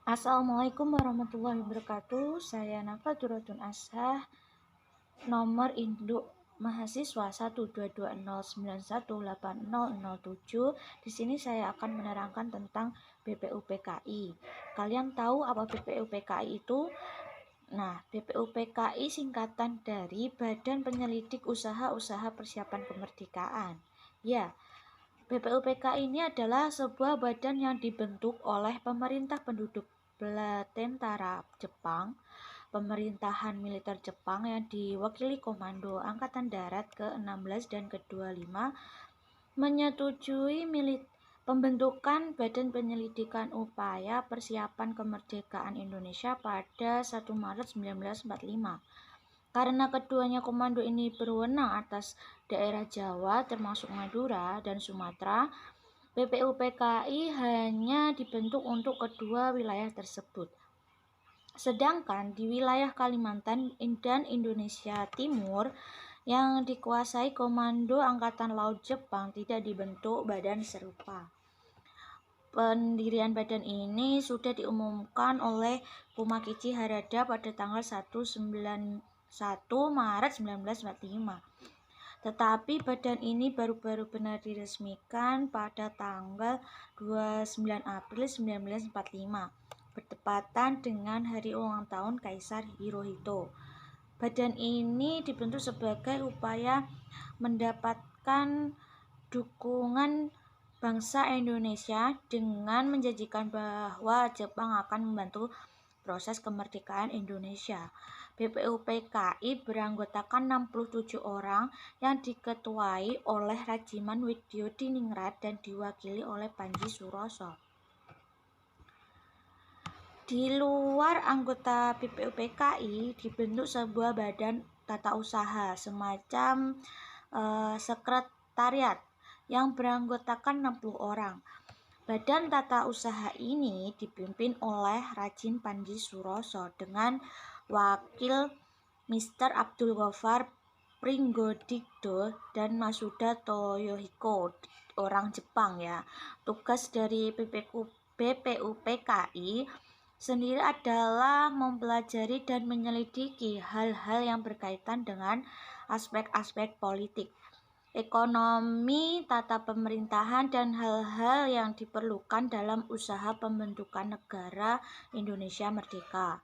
Assalamualaikum warahmatullahi wabarakatuh. Saya Nafa Duratun Ashah, nomor induk mahasiswa 12220918007. Di sini saya akan menerangkan tentang BPUPKI. Kalian tahu apa BPUPKI itu? Nah, BPUPKI singkatan dari Badan Penyelidik Usaha-Usaha Persiapan Kemerdekaan. Ya, BPUPKI ini adalah sebuah badan yang dibentuk oleh pemerintah penduduk tentara Jepang, pemerintahan militer Jepang yang diwakili Komando Angkatan Darat ke-16 dan ke-25 menyetujui pembentukan Badan Penyelidikan Upaya Persiapan Kemerdekaan Indonesia pada 1 Maret 1945. Karena keduanya komando ini berwenang atas daerah Jawa termasuk Madura dan Sumatera, BPUPKI hanya dibentuk untuk kedua wilayah tersebut. Sedangkan di wilayah Kalimantan dan Indonesia Timur yang dikuasai Komando Angkatan Laut Jepang tidak dibentuk badan serupa. Pendirian badan ini sudah diumumkan oleh Kumakichi Harada pada tanggal 1 Maret 1945. Tetapi badan ini baru-baru benar diresmikan pada tanggal 29 April 1945, bertepatan dengan hari ulang tahun Kaisar Hirohito. Badan ini dibentuk sebagai upaya mendapatkan dukungan bangsa Indonesia dengan menjanjikan bahwa Jepang akan membantu proses kemerdekaan Indonesia. BPUPKI beranggotakan 67 orang yang diketuai oleh Rajiman Widyodiningrat dan diwakili oleh Panji Suroso. Di luar anggota BPUPKI dibentuk sebuah badan tata usaha semacam sekretariat yang beranggotakan 60 orang. Badan tata usaha ini dipimpin oleh Rajin Panji Suroso dengan wakil Mr. Abdul Ghaffar Pringgodikdo dan Masuda Toyohiko, orang Jepang ya. Tugas dari BPUPKI sendiri adalah mempelajari dan menyelidiki hal-hal yang berkaitan dengan aspek-aspek politik, ekonomi, tata pemerintahan, dan hal-hal yang diperlukan dalam usaha pembentukan negara Indonesia Merdeka.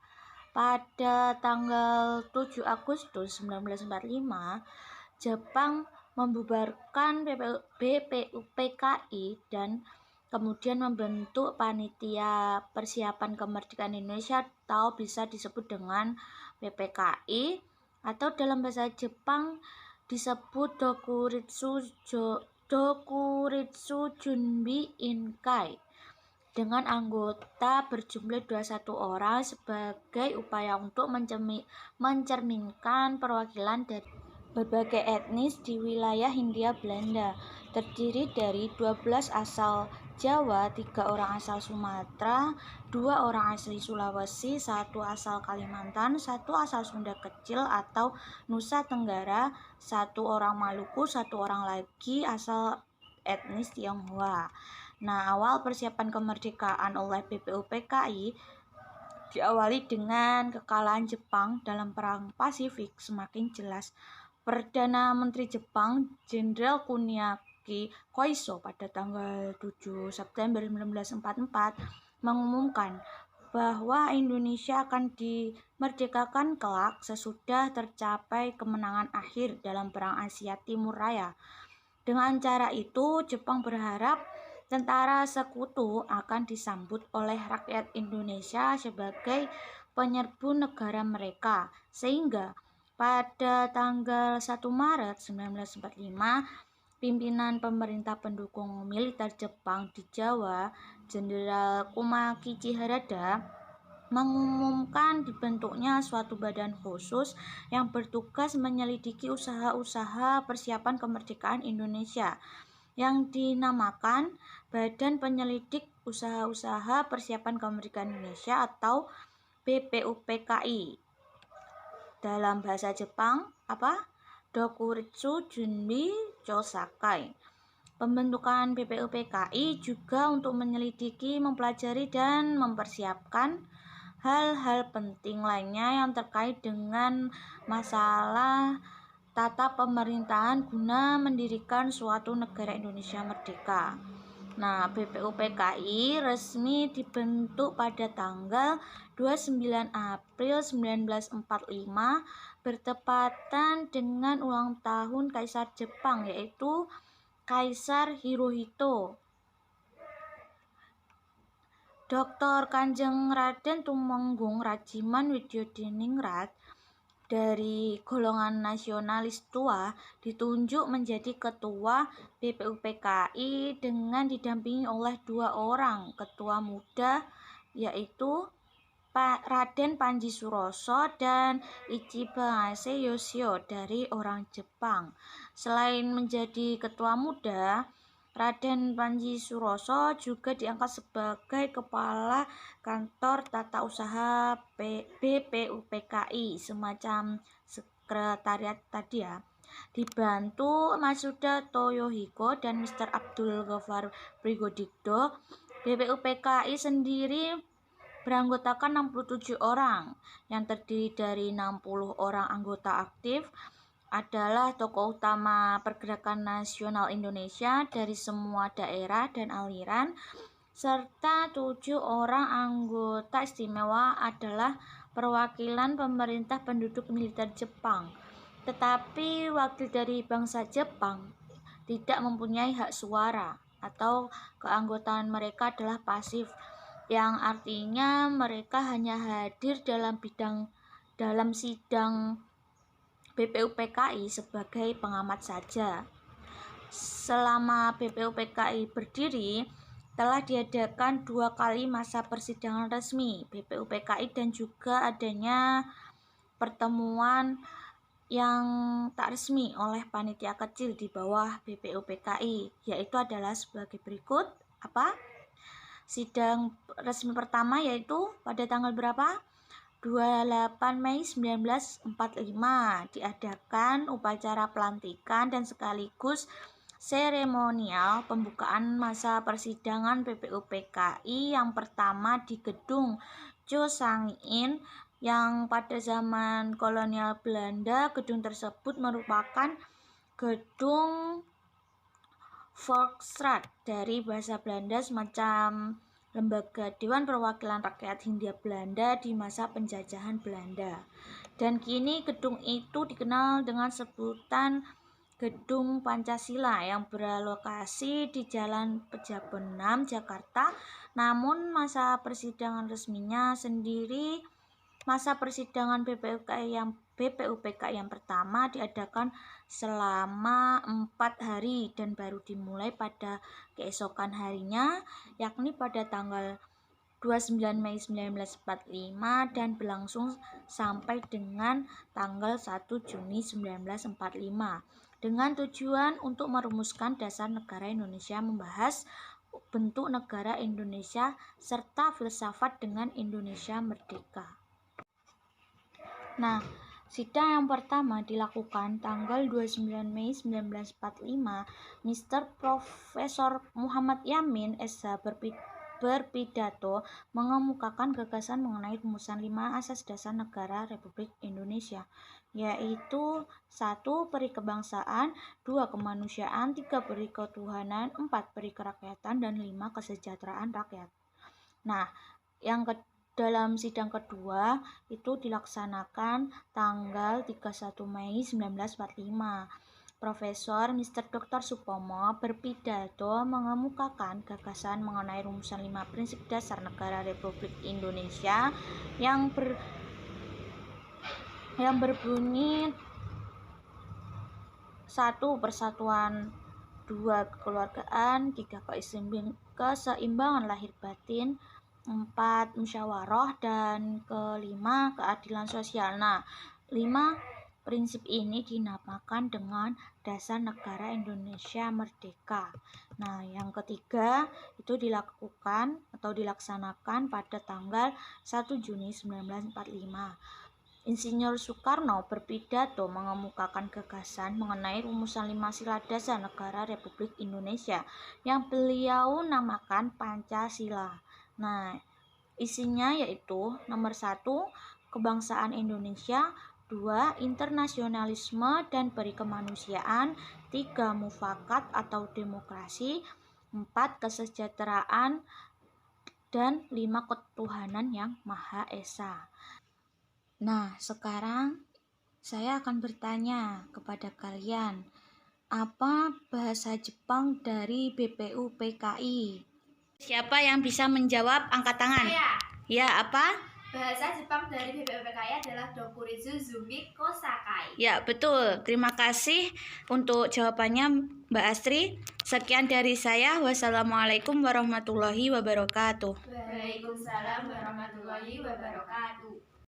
Pada tanggal 7 Agustus 1945, Jepang membubarkan BPUPKI dan kemudian membentuk Panitia Persiapan Kemerdekaan Indonesia atau bisa disebut dengan PPKI, atau dalam bahasa Jepang disebut Dokuritsu Junbi Inkai, dengan anggota berjumlah 21 orang sebagai upaya untuk mencerminkan perwakilan dari berbagai etnis di wilayah Hindia Belanda, terdiri dari 12 asal Jawa, 3 orang asal Sumatera, 2 orang asli Sulawesi, 1 asal Kalimantan, 1 asal Sunda Kecil atau Nusa Tenggara, 1 orang Maluku, 1 orang lagi asal etnis Tionghoa. Nah, awal persiapan kemerdekaan oleh BPUPKI diawali dengan kekalahan Jepang dalam Perang Pasifik semakin jelas. Perdana Menteri Jepang Jenderal Kuniaki Koiso pada tanggal 7 September 1944 mengumumkan bahwa Indonesia akan dimerdekakan kelak sesudah tercapai kemenangan akhir dalam Perang Asia Timur Raya. Dengan cara itu, Jepang berharap tentara sekutu akan disambut oleh rakyat Indonesia sebagai penyerbu negara mereka, sehingga pada tanggal 1 Maret 1945, pimpinan pemerintah pendukung militer Jepang di Jawa, Jenderal Kumakichi Harada, mengumumkan dibentuknya suatu badan khusus yang bertugas menyelidiki usaha-usaha persiapan kemerdekaan Indonesia yang dinamakan Badan Penyelidik Usaha-Usaha Persiapan Kemerdekaan Indonesia atau BPUPKI. Dalam bahasa Jepang Dokuritsu Junbi Chosakai. Pembentukan BPUPKI juga untuk menyelidiki, mempelajari, dan mempersiapkan hal-hal penting lainnya yang terkait dengan masalah tata pemerintahan guna mendirikan suatu negara Indonesia merdeka. Nah, BPUPKI resmi dibentuk pada tanggal 29 April 1945 bertepatan dengan ulang tahun Kaisar Jepang, yaitu Kaisar Hirohito. Dr. Kanjeng Raden Tumenggung Rajiman Widyodiningrat dari golongan nasionalis tua ditunjuk menjadi ketua BPUPKI dengan didampingi oleh 2 orang ketua muda, yaitu Pak Raden Panji Suroso dan Ichibase Yoshio dari orang Jepang. Selain menjadi ketua muda, Raden Panji Suroso juga diangkat sebagai kepala kantor tata usaha BPUPKI, semacam sekretariat tadi ya. Dibantu Masuda Toyohiko dan Mr. Abdul Ghaffar Prigodikdo, BPUPKI sendiri beranggotakan 67 orang yang terdiri dari 60 orang anggota aktif adalah tokoh utama pergerakan nasional Indonesia dari semua daerah dan aliran, serta 7 orang anggota istimewa adalah perwakilan pemerintah penduduk militer Jepang. Tetapi wakil dari bangsa Jepang tidak mempunyai hak suara atau keanggotaan mereka adalah pasif, yang artinya mereka hanya hadir dalam sidang BPUPKI sebagai pengamat saja. Selama BPUPKI berdiri, telah diadakan 2 kali masa persidangan resmi BPUPKI dan juga adanya pertemuan yang tak resmi oleh panitia kecil di bawah BPUPKI, yaitu adalah sebagai berikut. Apa? Sidang resmi pertama yaitu pada tanggal berapa? 28 Mei 1945 diadakan upacara pelantikan dan sekaligus seremonial pembukaan masa persidangan BPUPKI yang pertama di gedung Chosangin, yang pada zaman kolonial Belanda gedung tersebut merupakan gedung Volksraad dari bahasa Belanda, semacam lembaga Dewan Perwakilan Rakyat Hindia Belanda di masa penjajahan Belanda. Dan kini gedung itu dikenal dengan sebutan Gedung Pancasila yang berlokasi di Jalan Pejabenam, Jakarta. Namun masa persidangan resminya sendiri, masa persidangan BPUPKI yang pertama diadakan selama 4 hari dan baru dimulai pada keesokan harinya, yakni pada tanggal 29 Mei 1945 dan berlangsung sampai dengan tanggal 1 Juni 1945 dengan tujuan untuk merumuskan dasar negara Indonesia, membahas bentuk negara Indonesia serta filsafat dengan Indonesia merdeka. Nah, sidang yang pertama dilakukan tanggal 29 Mei 1945. Mr. Profesor Muhammad Yamin SH berpidato mengemukakan gagasan mengenai rumusan 5 asas dasar negara Republik Indonesia, yaitu 1. Peri kebangsaan, 2. Kemanusiaan, 3. Peri ketuhanan, 4. Peri kerakyatan, dan 5. Kesejahteraan rakyat. Nah, dalam sidang kedua itu dilaksanakan tanggal 31 Mei 1945. Profesor Mr. Dr. Supomo berpidato mengemukakan gagasan mengenai rumusan 5 prinsip dasar negara Republik Indonesia yang berbunyi 1. Persatuan, 2. Kekeluargaan, 3. Keseimbangan lahir batin, 4. Musyawarah, dan kelima keadilan sosial. Nah, 5 prinsip ini dinamakan dengan Dasar Negara Indonesia Merdeka. Nah, yang ketiga itu dilaksanakan pada tanggal 1 Juni 1945. Insinyur Soekarno berpidato mengemukakan gagasan mengenai rumusan 5 sila dasar negara Republik Indonesia yang beliau namakan Pancasila. Nah, isinya yaitu nomor 1, kebangsaan Indonesia, 2, internasionalisme dan berikemanusiaan, 3, mufakat atau demokrasi, 4, kesejahteraan, dan 5, ketuhanan yang Maha Esa. Nah, sekarang saya akan bertanya kepada kalian, apa bahasa Jepang dari BPUPKI? Siapa yang bisa menjawab? Angkat tangan. Ya, apa? Bahasa Jepang dari BPUPKI adalah Dokuritsu Zumiko Sakai. Ya, betul. Terima kasih untuk jawabannya, Mbak Astri. Sekian dari saya. Wassalamualaikum warahmatullahi wabarakatuh. Waalaikumsalam warahmatullahi wabarakatuh.